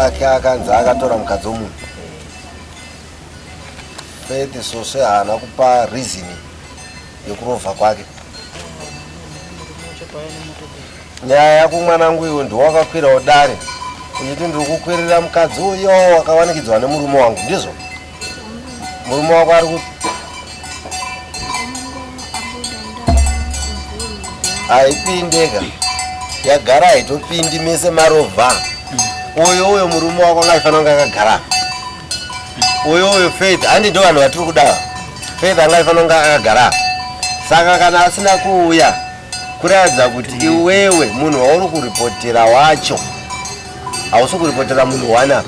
wake akanzi akatora mukadzi womunhu. Faith sose haana kupa reason yekurovha kwake. Nyaya yako mwanangu iwe ndiwakakwira udare uchiti ndiri kukwirira mukadzi uyo wakawanikidzwa nemurume wangu, ndizvo? Murume wako ari kuti haipindeka yagara haitopindi mese marovha. Uyo murume wako angaifanira kunge akagara. Uyo Faith handi ndo vanhu vatiri kudawa. Faith angaifanira kunge akagara. Saka kana asina kuuya kuratidza kuti iwewe munhu wauri kuripotera wacho hausi kuripotera munhu wana.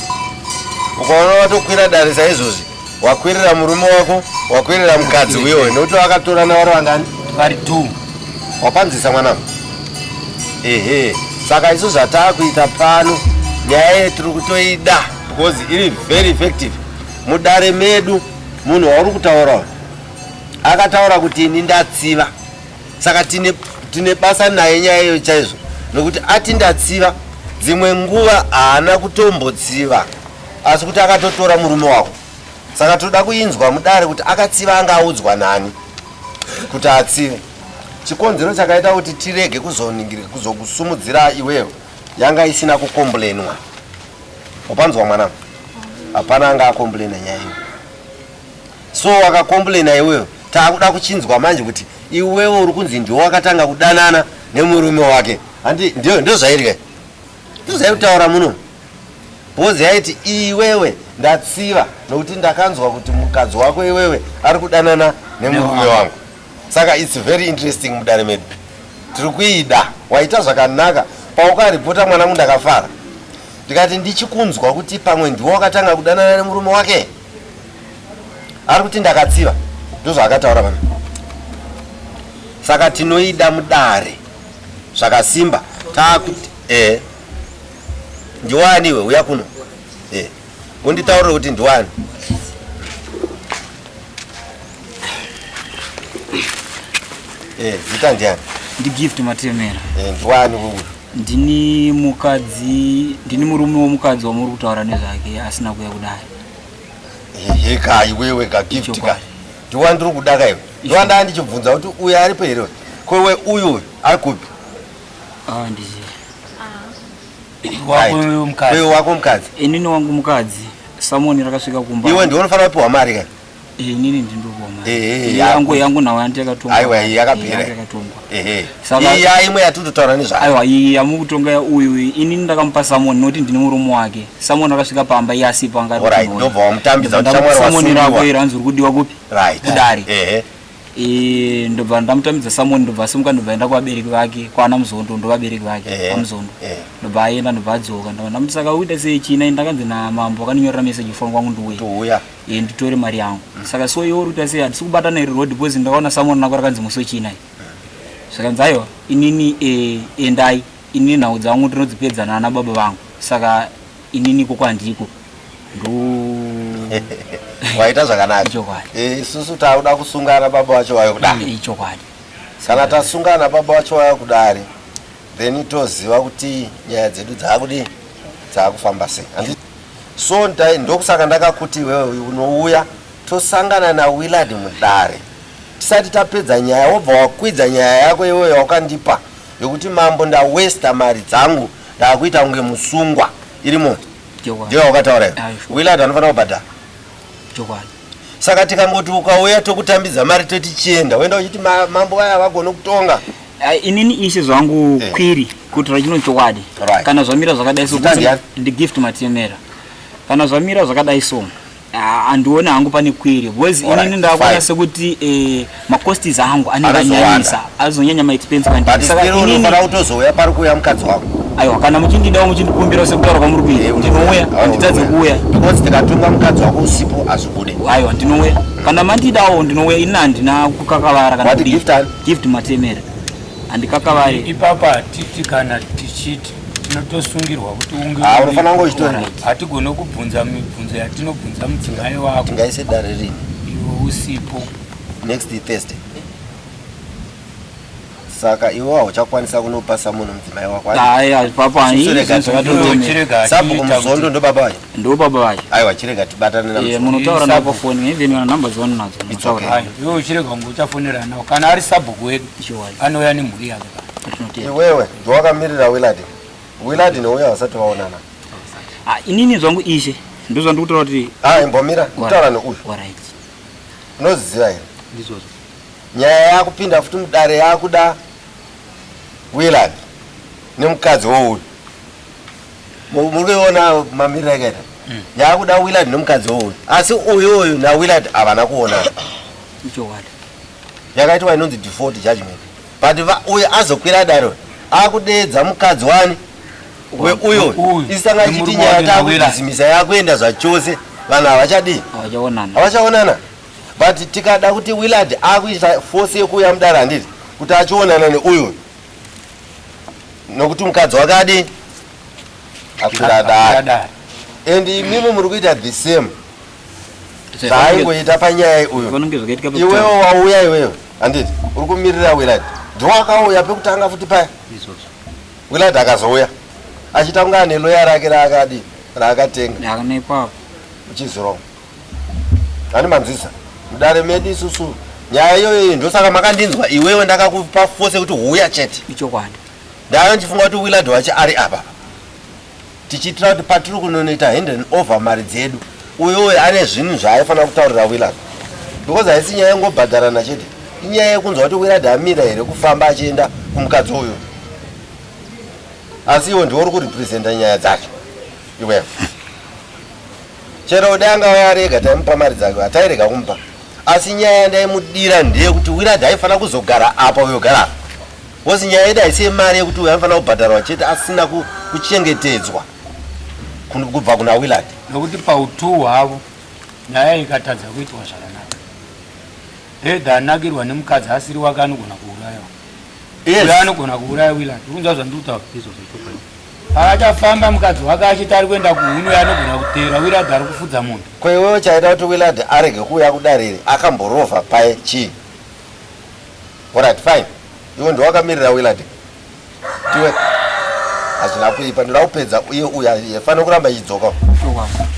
Ukaona watokwira dare saizvozvi wakwirira murume wako wakwirira mukadzi uyoyo nokuti vakatorana vari vangani? Vari 2. Wapanzisa mwanangu. Saka isu zvataakuita pano nyaya yetiri kutoida because iri very effective. Mudare medu munhu wauri kutaurawo akataura kuti ini ndatsiva, saka tine basa naye nyaya iyo chaizvo, nokuti ati ndatsiva dzimwe nguva haana kutombotsiva asi kuti akatotora murume wako. Saka toda kuinzwa mudare kuti akatsiva angaudzwa nani kuti atsive. Chikonzero chakaita kuti tirege kuzokusumudzira iweyo yanga isina kukomblenwa. Wapanzwa mwanangu? Hapana anga akomblena nyaya iyo. So wakakomblena iweyo taakuda kuchinzwa manje kuti iwewe uri kunzi ndiwo wakatanga kudanana nemurume wake. Handi ndio zvairika. Ndio zvaitaura muno. Bozi yaiti iwewe ndatsiva nokuti ndakanzwa kuti mukadzi wako iwewe ari kudanana nemurume wangu. Saka it's very interesting mudare medu. Tiri kuida waita zvakanaka paukaripota mwanangu ndakafara. Ndikati ndichikunzwa kuti pamwe ndiwo wakatanga kudanana nemurume wake. Ari kuti ndakatsiva. Ndizvo zvakataura pano. Saka tinoida mudare zvakasimba taakuti ndiwani iwe uya kuno. Unditaurire kuti ndiwani. Zita ndiani? Ndi Gift Matemera. Ndiwani uyu? Ndini murume womukadzi wamuri kutaura nezvake asina kuya kudai. Heka iwewe ka Gift ka. Ndiwani ndiri kudaka iwe. Ndiwanda ndichibvunza kuti uyu aripo here. Kwewe uyu ari kupi? Ndizi. Wewe wako mukadzi? Inini wangu mukadzi. Samoni rakasvika kumba. Iwe ndiwe unofanira kupiwa mari ka? Inini ndindopiwa mari. Yangu nawo yandiyakatonga. Aiwa yakapera. Saka iya imwe yatutotaura nezvayo. Aiwa yamukutonga uyu inini ndakamupa Samoni noti ndine murume wake. Samoni akasvika pamba iye asipa ngati. Alright, ndobva wamutambidza kuti Samoni rako iranzi uri kudiwa kupi? Right. Kudare. Ndobva ndamutambidza Samoni ndobva asimuka ndobva enda kuvabereki vake kwana Muzondo ndovabereki vake paMuzondo. Ndobva aenda ndobva adzoka ndamutsaka uita sei china ndakanzi namambo akaninyorera message phone kwangu ndiuya. Tuuya. Nditore mari yangu. Saka so iwe uita sei hatisi kubatana iri road deposit ndakaona Samoni nako rakanzi muso china. Saka aiwa inini endai inini nhau dzangu ndinodzipedzana na baba vangu. Saka inini kokwandiko. Waita zvakanaka. Isusu tauda kusungana baba wacho wayo kudari. Ichokwadi. Kana tasungana baba wacho wayo kudari, then toziva kuti nyaya dzedu dzakudi dzakufamba sei. So ndokusaka ndakakuti wewe unouya tosangana na Willard mudare. Tisati tapedza nyaya wobva wakwidza nyaya yako iwewe wakandipa yokuti mambo nda waste mari dzangu ndakuita kunge musungwa irimo. Ndio wakataura. Willard anofanira kubhadhara. Chokwadi. Saka tikangoti ukauya tokutambidza mari toti chienda wenda uchiti mambo aya vagona kutonga. Inini ishe zvangu kwiri kuti rachino chokwadi. Kana zvamira zvakadai so ndi Gift Matemera. Kana zvamira zvakadai so andiona hangu pane kwiri because inini ndakuona sekuti macosts angu anenganyanyisa azonyanya ma expense kandi. Saka inini unofana kutozouya pari kuya mukadzi wako. Aiwa kana muchindidawo muchindikumbira sekutaura kwamuri kuita ndinouya handitadze kuuya because tikatunga mukadzi wako usipo azibude. Aiwa ndinouya kana mandidawo ndinouya ina handina kukakavara kana kuti Gift Matemera handikakavari ipapa titi kana tichiti tinotosungirwa kuti unge unofana ngochitora hatigone kubvunza mibvunzo yatinobvunza mudzimai wako. Tingaise dare rini iwe usipo next Thursday saka iwe hauchakwanisa kunopasa munhu mudzimai wako. Papa Sabhuku Muzondo ndo baba wacho. Ndo baba wacho. Aiwa chirega tibatane namuzondo. Munotaura napo phone even wana number dzonu nadzo. Munotaura. Iwe uchirega ngochafonera nawo kana ari sabhuku wedu. Anouya nemhuri yake. Iwewe ndowakamirira Willard nouya wasati vaonana. Inini zvangu ishe ndozva ndikutaura kuti imbomira kutaura neuyu. Unoziva here? Nyaya yakupinda futi mudare yakuda Willard nemukadzi wouyu. Muriona mamiriro akaita. Yakuda Willard nemukadzi wouyu. Asi uyu na Willard havana kuonana. Yakaitwa inonzi default judgment. But uyu azokwira dare akudeedza mukadzi wani uyo isanga chiti nyaya takudhizimisa yakuenda zvachose vanhu havachadii havachaonana. But tikada kuti Willard akuita force yekuuya mudare handiti kuti achionana neuyu nokuti mukadzi wake adii akwira dare. And imimi muri kuita the same zvaingoita panyaya uyu. Iwewo wauya iweyo handiti uri kumirira Willard ndowakauya pekutanga futi paya. Willard akazouya achitanga neloya rake raakatenga uchiziroma ani manzisa mudare medu isusu nyaya iyoyo ndosaka makandinzwa iwewe ndakakupa force kuti huya chete ndava ndichifunga kuti Willard wacho ari apa tichitira kuti patiri kunonoita hand over mari dzedu uyoyo ane zvinhu zvaaifanira kutaurira Willard because haisi nyaya yengobhadharana chete inyaya yekunzwa kuti Willard amira here kufamba achienda kumukadzi uyo. Asi iwe ndiwo uri kurepresenta nyaya dzacho iwewe. Chero udanga wayarega taimupa mari dzake atairega kumupa. Asi nyaya ndaimudira ndeye kuti Willard haifana kuzogara apa uyogara. Wozi nyaya yedu haisi mari yekuti uyo haifana kubhadharwa chete asina kuchengetedzwa kubva kuna Willard. Nokuti pautu hwavo nyaya ikatadza kuitwa zvakanaka. Edha anakirwa nemukadzi asiri wake anogona kuurayiwa. Uyo anogona kuuraya Willard. Unzwa zvandikutaura. Akachafamba mukadzi wake achiti ari kuenda kuhunu anogona kuteera Willard ari kufudza munhu. Ko iwewe chaita kuti Willard arege kuuya kudarire akamborovha paye chii? Alright fine. Iwe ndowakamirira Willard. Tiwe hazvina kuipa ndoda kupedza uye uya yefanira kuramba ichidzoka.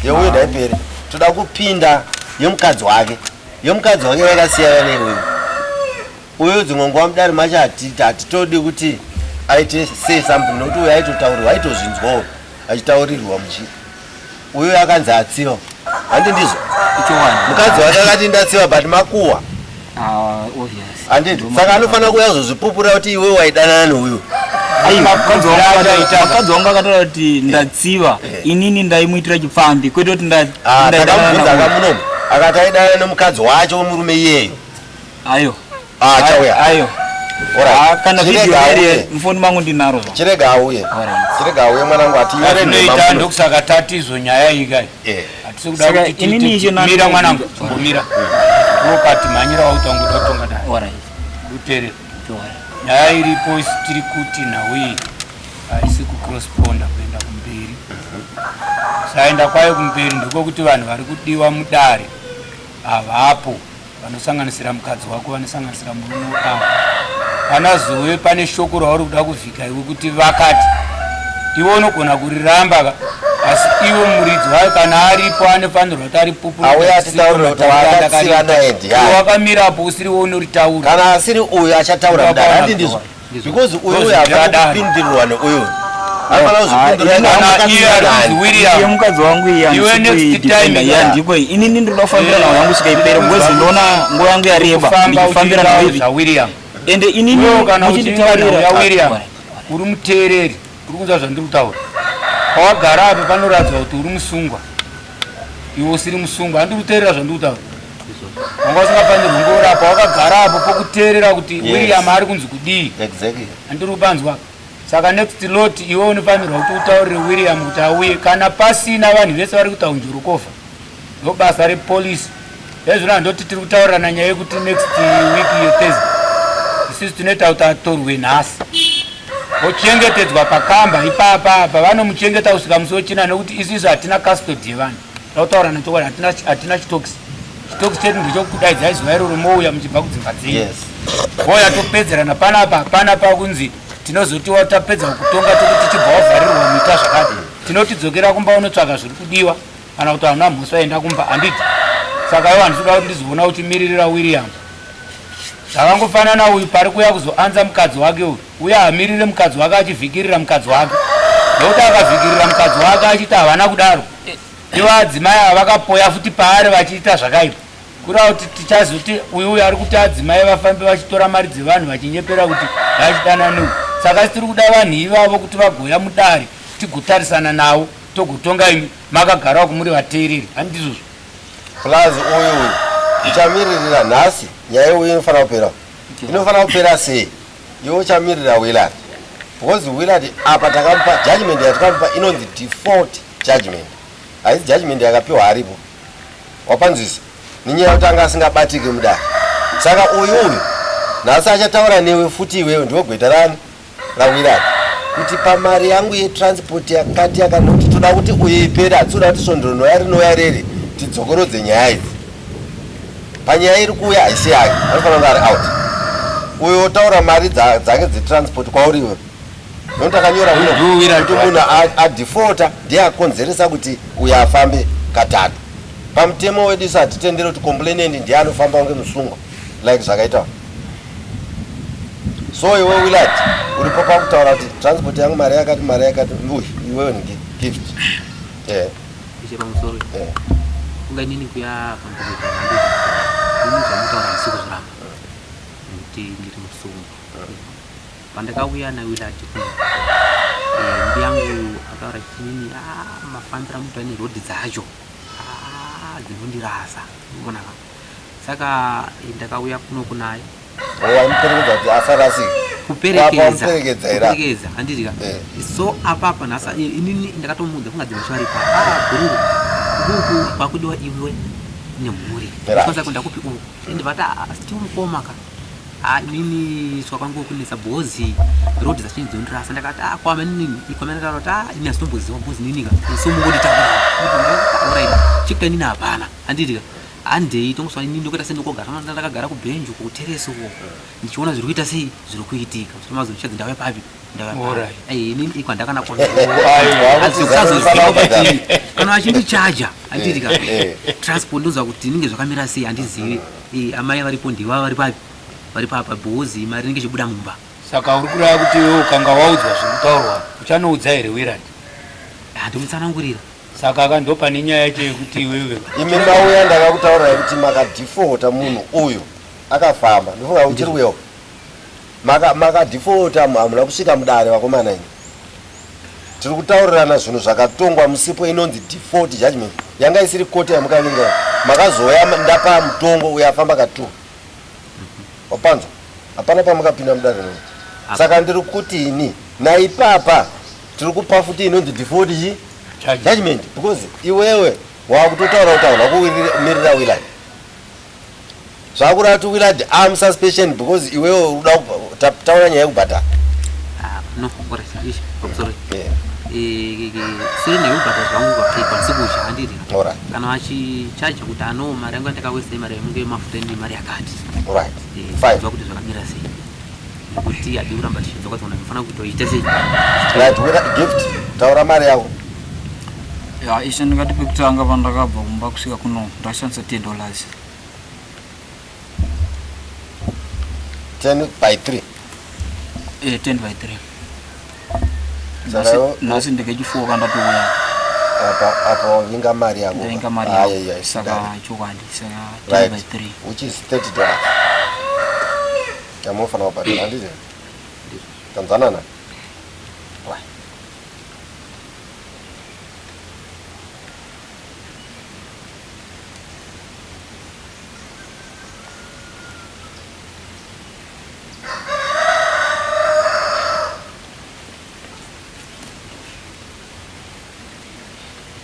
Yeuyo ndaipere. Toda kupinda yemukadzi wake. Yemukadzi wake yakasiyana neuyu. Uyu dzimwe nguva mudare macho hatitodi kuti aite say something nokuti uyu aitotaurirwa aitozvinzwawo achitaurirwa muchi. Uyu akanzi atsiva handi ndizvo mukadzi wake akati ndatsiva but makuhwa handiti saka anofanira kuuya zozvipupura kuti iwe waidanana neuyu. Mukadzi wangu akataura kuti ndatsiva inini ndaimuitira chipfambi kwete kuti ndakamubvunza akamunomu akati aidanana nemukadzi wacho wemurume iyeyo. Ayo kana video iri mfoni mangu ndinaro chirega auye mwanangu atiita ndokusaka tatizo nyaya ikai hatisi kuda kuti mira mwanangu mira ukati manyira wautanguda kutonga naye uterere nyaya iripo tiri kuti nawe haisi kukorresponda kuenda kumberi. Saenda kwayo kumberi ndiko kuti vanhu vari kudiwa mudare avapo vanosanganisira mukadzi wako vanosanganisira murume wako. Kana zowe pane shoko rauri kuda kuvhika iwe kuti vakati iwe unogona kuriramba asi iwe muridzi wayo kana aripo anofanirwa kuti ari pupu wakamirapo usiriwo unoritaura kana asiri uyu achataura mudare handi ndizvo because uyu afana kupindirirwa neuyu mukadzi wangu ndiko inini ndinoda kufambira nawo yangu sikaipere because ndinoona nguva yangu yareba ndikufambira nawo ende inini muchinditaurira William uri muteereri uri kunzwa zvandiri kutaura pawagara apo panoratidza kuti uri musungwa iwe usiri musungwa handiri kuteerera zvandiri kutaura wanga usingafanirwi ngora pawakagara apo pokuteerera kuti William ari kunzi kudii handiri kupanzwa. Saka next lot iwe unofanirwa kuti utaurire William kuti auye kana pasina vanhu vese vari kuita unjurukofa ndobasa repolisi. Hezvino handoti tiri kutaurirana nyaya yekuti next week yeThursday isisi tinoita kuti atorwe nhasi ochengetedzwa pakamba ipapa pavanomuchengeta kusvika musi wechina nekuti isisi hatina custody yevanhu. Tautaura netokwadi hatina chitokisi stock statement ndechokudaidzai zuva iroro mouya muchibva kudzimba dzenyu voya topedzerana panapa kunzi tinozotiwa tapedza kutonga tokuti tichibva wavharirwa muita zvakati tinotidzokera kumba unotsvaga zviri kudiwa kana kuti hauna mhosva aenda kumba handiti saka iwo handitoda kuti ndizoona uchimiririra William zvakangofanana uyu pari kuya kuzoanza mukadzi wake uye amirire mukadzi wake achivhikirira mukadzi wake nokuti akavhikirira mukadzi wake achiti havana kudaro ivo adzimai ava vakapoya futi paari vachiita zvakaipa kurava kuti tichazoti uyu ari kuti adzimai vafambe vachitora mari dzevanhu vachinyepera kuti vachidananiwa saka tiri kuda vanhu ivavo kuti vagoya mudare tigotarisana navo togotonga imi makagarawo kumuri vateereri handizvozvo plus uyu ichamiririra nhasi nyaya uyu inofanira kupera inofanira kupera sei iwe uchamirira Willard because Willard apa takamupa judgment yatakamupa inonzi default judgment haisi judgment yakapiwa haripo wapanzwisa ninyaya kuti anga asingabatiki mudare saka uyu nhasi achataura newe futi iwewe ndiwo gweta rani raWillard kuti pamari yangu yetransport yakati yakanokuti toda kuti uipere hatsoda kuti sondronoya rinoyarere tidzokorodze nyaya idzi panyaya iri kuuya haisi yake anofanira kunge ari out uyo otaura mari dzake dzetransport kwauri iwe nokuti akanyora kuti munhu adefaulta ndiye akonzeresa kuti uyo afambe katatu pamutemo wedu isu hatitendere kuti complainant ndiye anofamba kunge musungwa like zvakaita so iwe Willard uripo pakutaura kuti transport yangu mari yakati iwewe ni gift pamusoro kunga inini kuya pamukuzvakandii zvamutaura ndisi kuzviramba nekuti ndiri musungwa pandakauya naWillard mbi yangu akaura chinini mafambira mutu ane rodhi dzacho dzinondirasa onaka saka ndakauya kuno kunaye waimuperekedza kuti asarasike kuperekedza handitika so apapa nhasa inini ndakatomudza kunga dzimwe shwari gururu ukuku kwakudiwa iwe nemhuri kwanza ndakupi uku ndivati stimukomaka inini swa kwangu kunesa bhozi rodhi dzachini dzondirasa ndakati kwama nini ikwamana taura kuti ini asitomboziva bhozi ninika so mungonditaura chikuta hapana handitika handei tongoswa inini ndokuita sendokogara ndakagara kubhenji kuteresi uko ndichiona zviri kuita sei zviri kuitika mazochadzi ndauya papi inini ikwandakanakonaa kana vachindichaja handitika transport ndonzwa kuti ninge zvakamira sei handizivi amai varipo ndiva vari papi vari papa bhozi mari ringe chibuda mumba saka uri kureva kuti iwe ukanga waudzwa zvekutaurwa uchanoudza here Willard handimutsanangurira saka akandopa nenyaya yacho yekuti iwewe imi mauya ndakakutaurira kuti makadefaulta munhu uyu akafamba ndofunga kuti chiri kuyewo makadefaulta hamuna kusvika mudare vakomana ini tiri kutaurirana zvinhu zvakatongwa musipo inonzi default judgment yanga isiri koti yamukavingira makazoya ndapa mutongo uyo afamba katunga wapanzwa hapana pamukapinda mudare nokuti saka ndiri kuti ini naipapa tiri kupa futi inonzi default judgment because iwewe wakutotaura kuti hauna kumirira Willard zvakurati Willard suspension because iwewe uda taura nyaya yekubhadhara no sorry siri nekubhadhara zvangu kwanisi kuzha handitika kana vachichaja kuti ano mari yangu yandakawesei mari yamunge mafuta mari yakati zva kuti zvakamira sei nekuti hadi kuramba tichidzoka tsona ndinofanira kutoita sei gift taura mari yako ishe ndingati pekutanga pandakabva kumba kusvika kuno ndashandisa $10 10/3 10/3 nhasi ndikechifoka ndatouya apa wavinga mari yako ndainga mari yako saka chokwadi saka 10/3 which is $30 yamunofanira kubhadhara handizvo tanzanana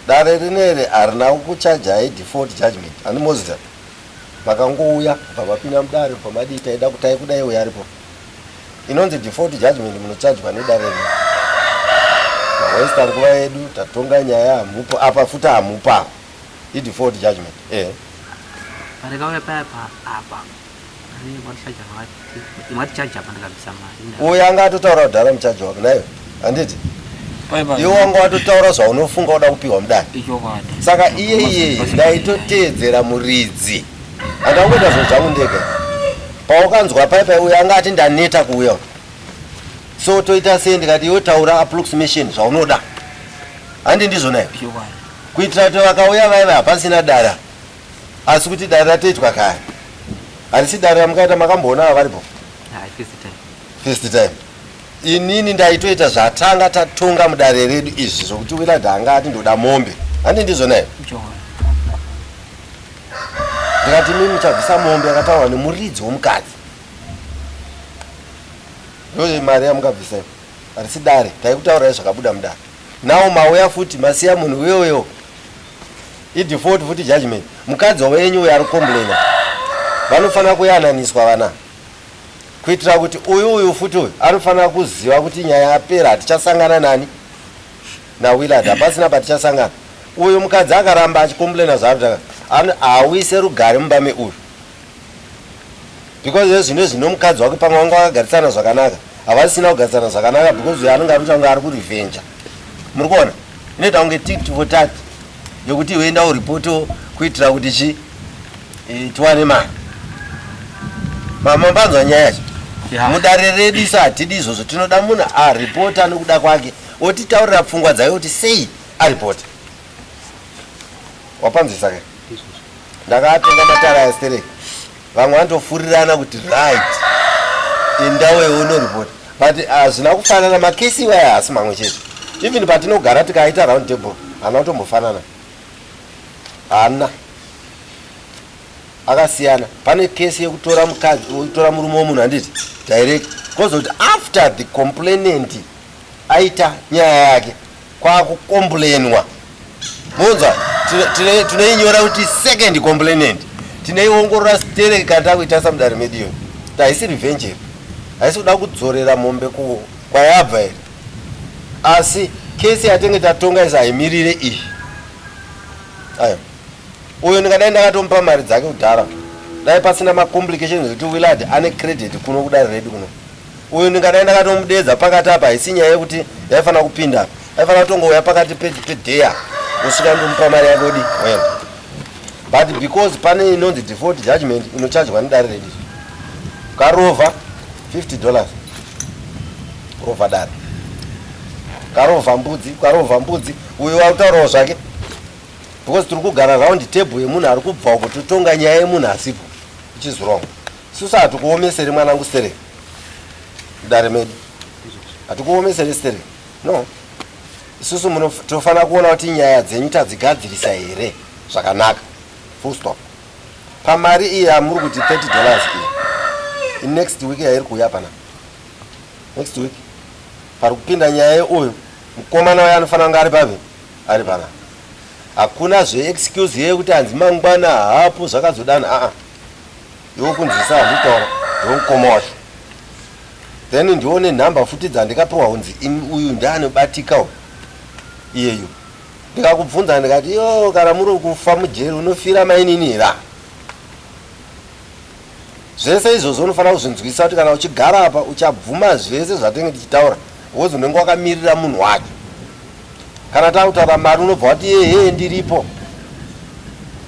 dare rinere harina kuchaja default judgment handimozita makangouya pamapinda mudare pamadi taida kutai kudai uya aripo inonzi default judgment munochajwa nedare rino mawesta nguva yedu tatonga nyaya hamupo apa futa hamupa default judgment Pareka papa apa. Ani wachaja ngati. Imati chaja pandakabisa mari. Uya ngatotaura kudhara muchaji wako nayo. Handiti? Iwe wanga watotaura zvaunofunga uda kupiwa mudare. Saka iye ndaitoteedzera muridzi. Andangoita zvinhu zvangu ndega. Paukanzwa paipai uya angati ndaneta kuuya. So toita sei ndikati iwe taura approximation zvaunoda. Handi ndizvo nayo. Kuitira kuti vakauya vaiva hapasina dara. Asi kuti dara ratoitwa kare. Harisi dara ramukaita makamboona varipo? First time. Inini ndaitoita zvatanga tatonga mudare redu izvi zvokuti Willard angati ndoda mombe. Handi ndizvo nayo. Ndikati mimi muchabvisa mombe yakataurwa nemuridzi womukadzi. Ndoye mari yamukabvisa. Harisi dare taikutaurai zvakabuda mudare. Nawo mauya futi masiya munhu wewewo. Default futi judgment. Mukadzi wenyu uyo ari complaina. Vanofanira kuyananiswa vana. Kuitira kuti uyu futi uyu anofanira kuziva kuti nyaya yapera hatichasangana nani na Willard hapasina patichasangana. Uyu mukadzi akaramba achicomplaina zvaro awise rugare mumba meuyu. Because zvino zvino mukadzi wake pamwe wanga wakagarisana zvakanaka. Havasina kugarisana zvakanaka because uyu anenge anoita ari kurevenge. Muri kuona? Inoita kunge for tat. Yokuti iwe enda uripoto kuitira kuti tiwane mari. Mambanzwa nyaya yacho. Mudare redu isa hatidi izvozvo tinoda munhu aripota nokuda kwake. Otitaurira pfungwa dzayo kuti sei aripota. Wapanzwisa ke? Ndakatenga matara astereki. Vamwe vanotofurirana kuti right. Indawe unoripota. But hazvina kufanana makesi iwaya hasi mamwe chete. Even patinogara tikaita round table hana kutombofanana. Hana. Akasiyana. Pane kesi yekutora mukadzi, kutora murume womunhu handiti direct. Because after the complainant aita nyaya yake kwakukomplainwa. Munzwa tineinyora kuti second complainant. Tineiongorora stereki kana takuita samudare medio. Haisi revenge. Haisi kuda kudzorera mombe kwayabva here. Asi kesi yatenge tatonga isa haimirire iyi. Ayo. Uyo ndingadai ndakatomupa mari dzake kudhara. Dai pasina macomplications kuti Willard ane credit kuno kudare redu kuno. Uyo ndingadai ndakatomudedza pakati apa haisi nyaya yekuti yaifanira kupinda. Yaifanira kutongouya pakati pedheya. Usvika ndomupa mari yake udi. But because pane inonzi default judgment inochargewa nedare redu. Karova $50. Rova dare. Karova mbudzi. Uyo wautaurawo zvake. Because turi kugara round table yemunhu ari kubva uko totonga nyaya yemunhu asipo. Which is wrong. Isusu hatikuomeseri mwanangu stere. Dare medu. Hatikuomeseri stere. No. Isusu munofanira kuona kuti nyaya dzenyu tadzigadzirisa here zvakanaka. Full stop. Pamari iyi amuri kuti $30 iyi. Next week yairi kuuya pana. Next week. Pari kupinda nyaya yeuyu. Mukomana wayo anofanira kunge ari pavi. Ari pana. Hakuna zve-excuse yekuti hanzi mangwana hapo zvakazodana. Iwo kunzisa handitaura. Iwo mukoma wacho. Then ndione nhamba futi dzandikapiwa kunzi uyu ndianobatika uyu. Iyeyo. Ndikakubvunza ndikati yo kana muri kufa mujeri unofira mainini hera. Zvese izvozvo unofanira kuzvinzwisa kuti kana uchigara apa uchabvuma zvese zvatinenge tichitaura. Wozi unenge wakamirira munhu wacho. Kana tautaura mari unobva wati hehe ndiripo.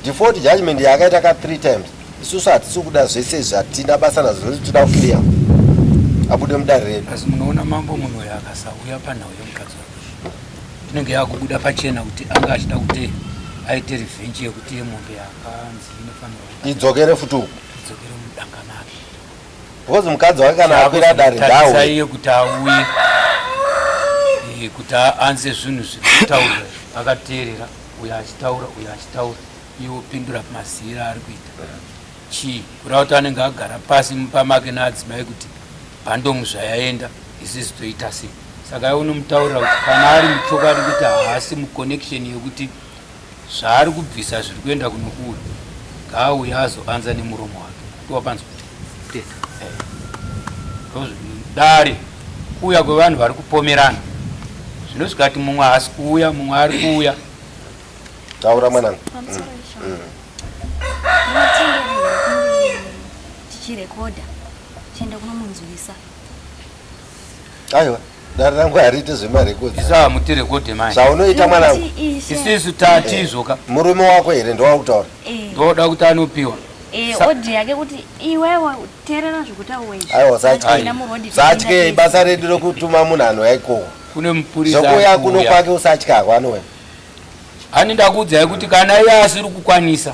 Default judgment yakaita ka 3 times. Isusu hatisi kuda zvese zvatina basa nazvo toda kuclear. Abude mudare redu. Asi munoona mambo munhu uyo akasauya panhau yomukadzi wake. Inenge yakubuda pachena kuti anga achida kuti aite revenge yekuti mombe yakanzi inofanira idzokere futuku. Idzokere mudanga make. Because mukadzi wake kana akwira dare ndawo. Saiye kuti auye. Kuti anze zvinhu zvirikutaurwa akateerera uyo achitaura iwo pindura mazira ari kuita chii kuda kuti anenge agara pasi mupamake naadzimai kuti bhandomu zvayaenda isisi toita sei. Saka unomutaurira kuti kana ari muchokwadi kuti haasi muconnection yekuti zvaari kubvisa zviri kuenda kunokuya ngaauye azoanza nemuromo wake. Tiwapanzwa kuti dare kuuya kwevanhu vari kupomerana. Zvinosvikati mumwe haasi kuuya mumwe ari kuuya. Taura mwanangu. tichirekodha tiende kunomunzwisa. Aiwa, dare rangu harite zvemarekodzi. Isa mutirekodhe mai. Zvaunoita mwanangu. Isisu tatizoka. Murume wako here ndowakutaura. Ndoda kuti anopiwa. Odhi yake kuti iwewe teerera zvokutaura izvi. Aiwa satye basa redu rokutuma munhu anoyaikoko. Kune mupurisa. Zokuya kuno kwake usatya kwanowe. Ani ndakuudzai kuti kana iye asiri kukwanisa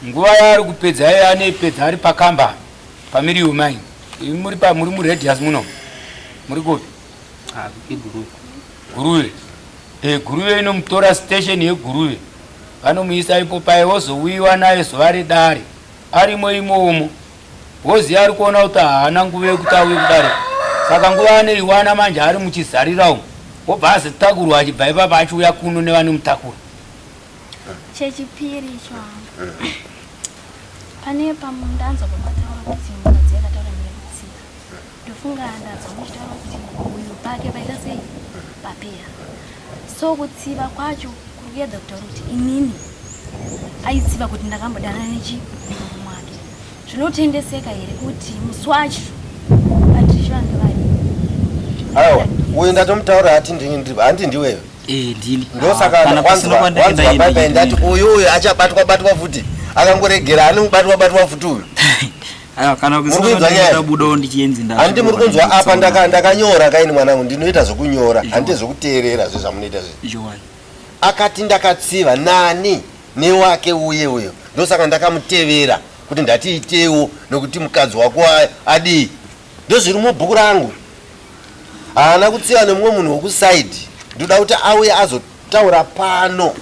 nguva yaari kupedza iye anoipedza ari pakamba pamiriwo mai muri muredias muno muri kupi Guruve Guruve inomutora station yeGuruve vanomuisa ipo pai wozowiwa naye zuva redare arimo imomo wozi ari kuona kuti haana nguva yekuti auye kudare saka nguva anoiwana manje ari muchizarira umo wobva azitakurwa achibva ipapo achiuya kuno nevanomutakura. Chechipiri icho pane pamundanza pamataura kuti mukadzi yakataura nerutsika ndofunga ndanza muchitaura kuti uyu pake paita sei papeya so kutsiva kwacho kurikuedza kutaura kuti inini aitsiva kuti ndakambodana nechimunhu mwake zvinotendeseka here kuti musi wacho patricia ndivari. Aiwa uyu ndatomutaura handi ndiwewe. Ndini. Ndosaka wanzwa baba ndati uyu achabatwa futi akangoregera anobatwa futi uyu. Aiwa kana kuzoenda budo ndichienzi ndazvo. Handi muri kunzwa apa ndakanyora kaini mwanangu ndinoita zvokunyora handi zvokuteerera zvezvamunoita zvezvo. Akati ndakatsiva nani newake uyo ndosaka ndakamutevera kuti ndatiitewo nokuti mukadzi wako adii ndozviri mubhuku rangu. Haana kutsiva nemumwe munhu wokusaidi ndoda kuti auye azotaura pano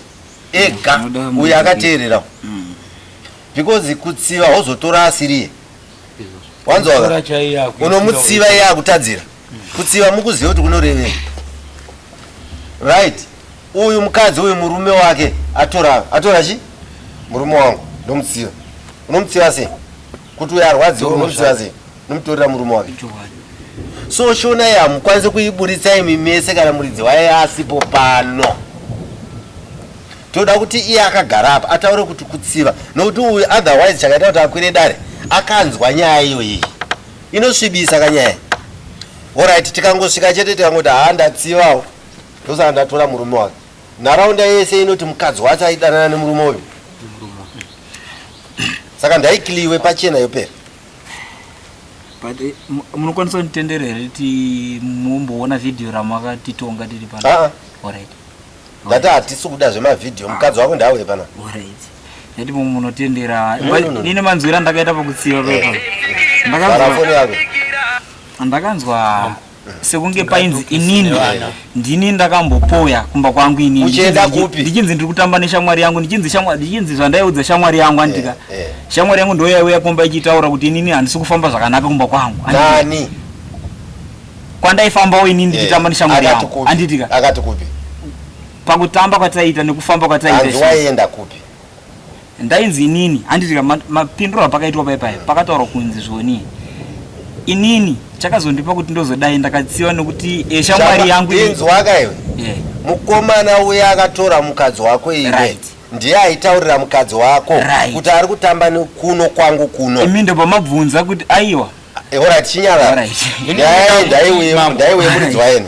ega uyo akateerera because kutsiva hauzotora asiriye wanzwa unomutsiva iye akutadzira kutsiva mukuziva kuti kunorevera right. Uyu mukadzi uyu murume wake atora chi murume wangu ndomutsiva unomutsiva sei kuti uyo arwadziwa unomutsiva sei nomutorera murume wake. So shona yamukwanise kuiburitsa imi mese kana muridzi waye asipo pano. Toda kuti iye akagara apa ataure kuti kutsiva nokuti uyu otherwise chakaita kuti akwire dare akanzwa nyaya iyoyi inosvibisa kanyaya. Alright tikangosvika chete tikangoti ndatsivawo ndosaka ndatora murume wake. Nharaunda yese inoti mukadzi wacho aidanana nemurume uyu saka ndaikiliwe pachena yopera. But munokwanisa kunditendera here kuti mumboona vhidhiyo ramakatitonga tiri pano. Alright. Ndati hatisi kuda zvemavhidhiyo mukadzi wako ndauye pana. Alright. Neti munotendera nine manzwira andakaita pakutsiva pepa. Ndakanzwa sekunge painzi inini ndini ndakambopoya kumba kwangu inini. Uchienda kupi? Ndichinzi ndiri kutamba neshamwari yangu ndichinzi zvandaiudza shamwari yangu andika. Shamwari yangu ndoyauya kumba ichitaura kuti inini handisi kufamba zvakanaka kumba kwangu. Nani? Kwandaifambawo inini ndichitamba neshamwari yangu anditika. Akati kupi? Pakutamba kwataita nekufamba kwataita. Hanzi waienda kupi? Ndainzi inini anditika mapindura pakaitwa paipai pakataura kunzi zvoni inini chakazondipa kuti ndozodai ndakatsiva nekuti shamwari yangu inzi waka iwe mukomana uya akatora mukadzi wako iwe ndiye aitaurira mukadzi wako kuti ari kutamba kuno kwangu kuno imi ndo pamabvunza kuti aiwa alright chinyara ndaiwe muridzi waene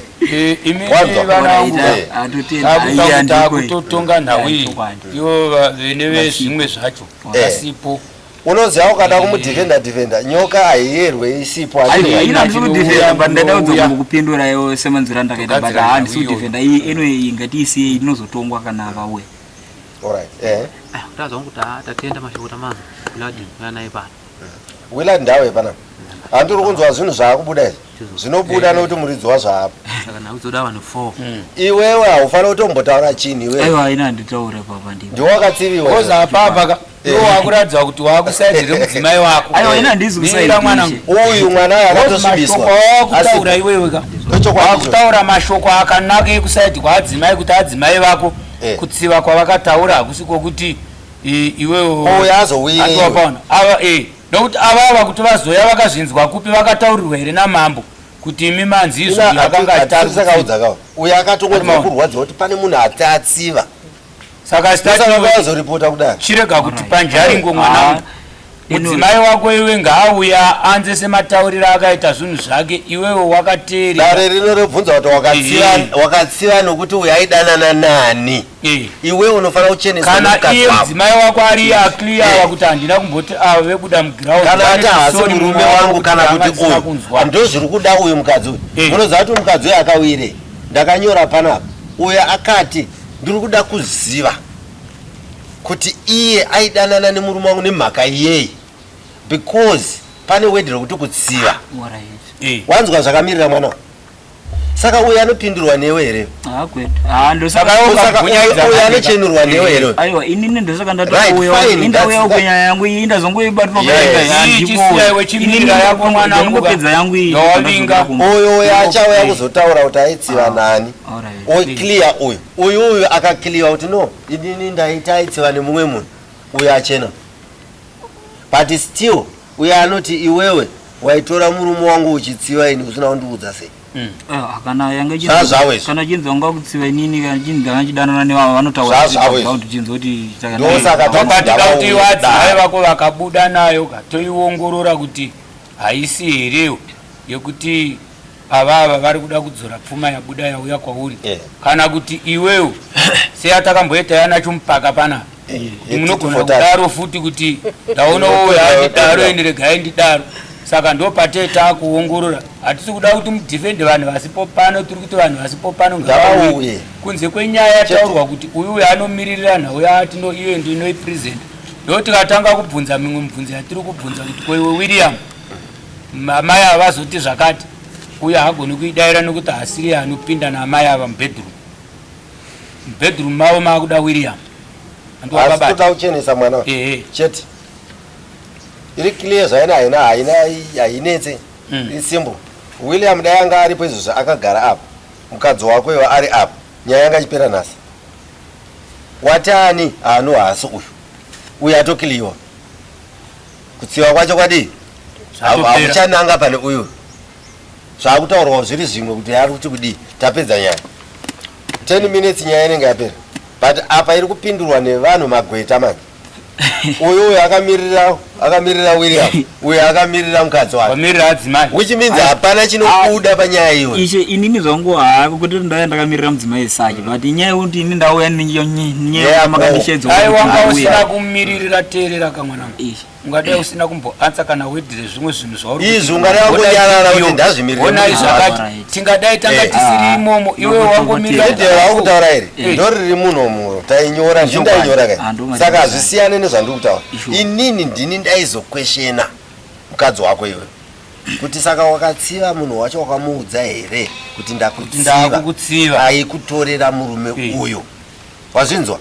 kutotonga nhau ivo vene vezvimwe zvacho asipo unoziva ukada kumudhifenda nyoka haiyerwe isipo ndadaudza kupindura iwo semanzira ndakaita but handisi kudhifenda anyway ingatiisiye inozotongwa kana vauya. Kutazwa kuti tatenda mashokota mangu Willard naye pana. Willard ndawe pana. Andiri kunzwa zvinhu zvaakubuda izvi zvinobuda nokuti muridzi wazvaapa saka nauzoda vanhu 4 iwewe haufaniri kutombotaura chini iwewe. Aiwa ina nditaure papa ndipo ndiwakatsiviwa koza apapa iwo wakuratidza kuti wakusaidira mudzimai wako. Aiwa ina ndizi kusaidira mwanangu uyu mwana akatosvibiswa wakutaura iwewe wakutaura mashoko akanaka ekusaidi kwaadzimai kuti adzimai vako kutsiva kwavakataura hakusi kwokuti iwewe uyu azowire nokuti avava kuti vazoya vakazvinzwa kupi vakataurirwa here namambo kuti imi manzi izvo yakanga uyu akatongodzwa kurwadziwa kuti pane munhu atatsiva saka azoripota kudai chirega kuti panjaringo mwana mudzimai wako iwe ngaauya anze sematauriro akaita zvinhu zvake iwewe wakateerera. Dare rino rebvunza kuti wakatsiva nokuti uyu aidanana nani. Iwe unofanira kuchenesa kana iye mudzimai wako ari aclear kuti handina kumboti avo vekuda muground kana ati hasi murume wangu kana kuti uyu ndozviri kuda uyu mukadzi uyu. Munoziva kuti mukadzi uyu akawire ndakanyora panapa uyu akati ndiri kuda kuziva kuti iye aidanana nemurume wangu nemhaka yei because pane wedhi rekuti kutsiva. Wanzwa zvakamirira mwana. Saka uyu anopindurwa newe here? Uyu anochenurwa newe here? Aiwa inini ndosaka ndatouya indauya ukwenya yangu iyi indazongoibatwa chimirira yako mwana wangu pedza yangu iyi. Uyu achauya kuzotaura kuti aitsiva nani. Uyu clear uyu akaclear kuti no inini ndaita aitsiva nemumwe munhu uyu achena. But still uyu anoti iwewe waitora murume wangu uchitsiva ini usina kundiudza sei. Kana yanga chinzonga kutsiva inini kana chindanga chidanana nevavo vanotaura kuti chinzoti kuti wadzimai vako vakabuda nayo katoiongorora kuti haisi herewo yekuti avava vari kuda kudzora pfuma yabuda yauya kwauri kana kuti iwewo seyatakamboita yanacho mupaka panapa munogona kudaro futi kuti ndaonawo yandidaro endiregai ndidaro. Saka ndo pateta kuongorora hatisi kuda kuti mudefende vanhu vasipo pano tiri kuti vanhu vasipo pano ngavauye kunze kwenyaya yataurwa kuti uyu anomiririra nhau yati no iwe ndinoi present ndo tikatanga kubvunza mimwe mibvunzo yatiri kubvunza kuti kwewe William amai ava vazoti zvakati uyu hagoni kuidaira nokuti hasiri anopinda naamai ava mubedroom mavo maakuda William andikuda kuchenesa mwana chete iri clear zvaina hainetse isimbo. William dai anga aripo izvozvo akagara apa mukadzi wako iwe ari apa nyaya yanga chipera nhasi. Watani ano hasi uyu atokiliwa kutsiva kwacho kwadii hakuchananga pane uyu zvakutaurwa zviri zvimwe kuti ari kuti kudii tapedza nyaya 10 minutes nyaya inenge yapera but apa iri kupindurwa nevanhu magweta manje. Uyu akamirira William uyu akamirira mukadzi wake which means hapana chinokuda panyaya iyo. Ishe inini zvangu hako kuti ndaya ndakamirira mudzimai sake but inyaya yekuti ini ndauya nyaya makandishedzwa ai wanga usina kumumiririra teerera kamwanangu ungadai usina kumboansa kana wedhire zvimwe zvinhu zvauri izvi ungadai kuyarara kuti ndazvimirira zvakati tingadai tanga tisiri imomo iwe wangomirira wakutaura here ndoriri munhu muro tainyora ndindainyora kai saka hazvisiyane nezvandiri kutaura inini ndini ndaizokweshena mukadzi wako iwe kuti saka wakatsiva munhu wacho wakamuudza here kuti ndakutsiva aikutorera murume uyo wazvinzwa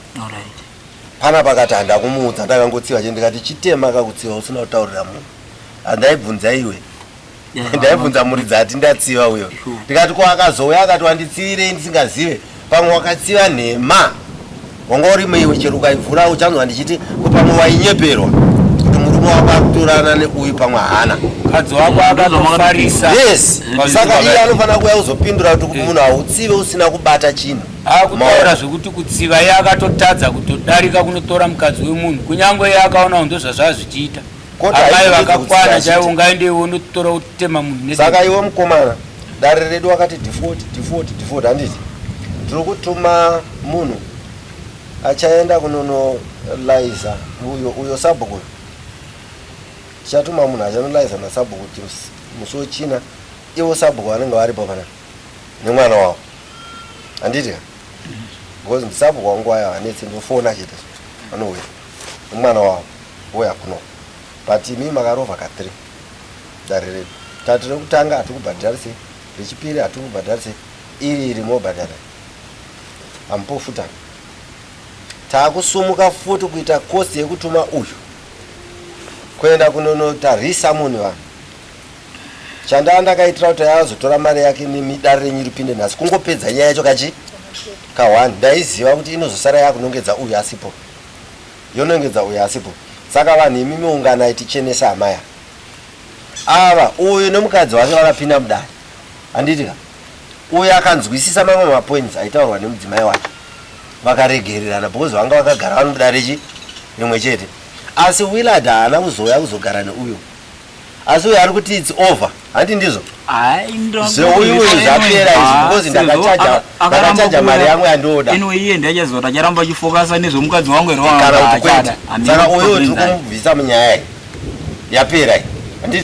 pana pakati handakumuudza ndakangotsiva che ndikati chitema kakutsiva usina kutaurira munhu handaibvunza iwe ndaibvunza muri dzati ndatsiva uyo ndikati ko akazouya akati wanditsivire ndisingazive pamwe wakatsiva nhema wanga urimo iwe chero ukaivhura uchanzwa ndichiti pamwe wainyeperwa kuti murume wako akutorana neuyu pamwe hana mukadzi wako akatofarisa. Yes saka iye anofanira kuuya kuzopindura kuti munhu hautsive usina kubata chinhu. Akutaura zvekuti kutsiva iye akatotadza kutodarika kunotora mukadzi wemunhu kunyange iye akaona ndo zvazvichiita amai vakakwana chaivo ungaendewo unotora utema munhu. Saka iwe mukomana dare redu wakati default handiti tiri kutuma munhu achaenda kunonolaiza uyo sabhuku tichatuma munhu achanolaiza nasabhuku musi wechina iwo sabhuku vanenge varipo pana nemwana wavo handiti because ndisabhuku wangu wayo hanetsi ndofona chete anouya nemwana wavo uya kuno but imi makarova ka3 dare redu tati rekutanga hatikubhadharise rechipiri hatikubhadharise iri mobhadhara ampofutana taakusumuka futi kuita kosti yekutuma uyu kuenda kunonotarisa munhu vanhu chandaa ndakaitira kuti azotora mari yake nemidare renyiri pinde nhasi kungopedza nyaya yacho ka1 ndaiziva kuti inozosara yakunongedza uyu asipo yonongedza uyu asipo saka vanhu imi miungana itichenesa amaya ava uyu nemukadzi wake vakapinda mudare handitika uyu akanzwisisa mamwe mapoints aitaurwa nemudzimai wake vakaregererana because vanga vakagara vari mudare rimwe chete asi Willard haana kuzouya kuzogara neuyo, asi uyo ari kuti it's over, handi ndizvo? Uyu zvapera izvi because ndakachaja mari yangu yandoda. Iye ndachazoti acharamba achifokasa nezvomukadzi wangu ere saka uyu tiri kumubvisa munyaya iyi yapera iyi.